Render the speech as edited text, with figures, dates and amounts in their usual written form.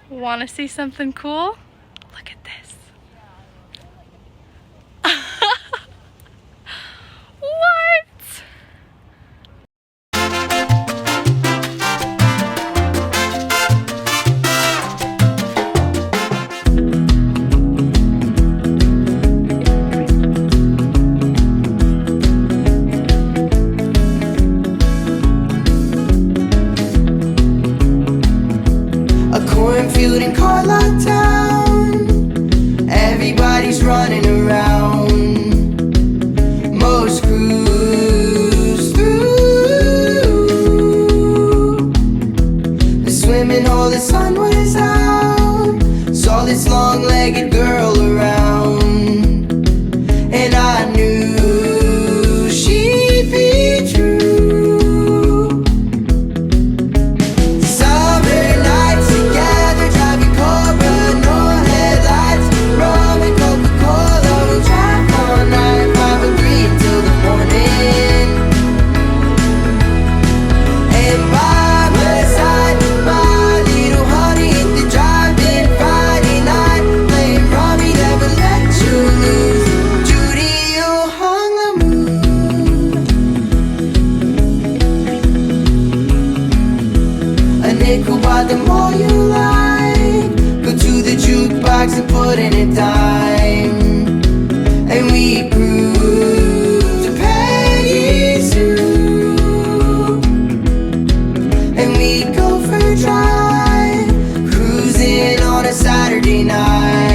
Want to see something cool? Look at this. What? Cornfield and car lot town, everybody's running around. Most cruise through the swimming hole, the sun was out. Saw this long-legged girl around, and I knew she'd be true. Nickel by the more you like. Go to the jukebox and put in a dime, and we cruise to Peggy Sue, and we go for a drive, cruising on a Saturday night.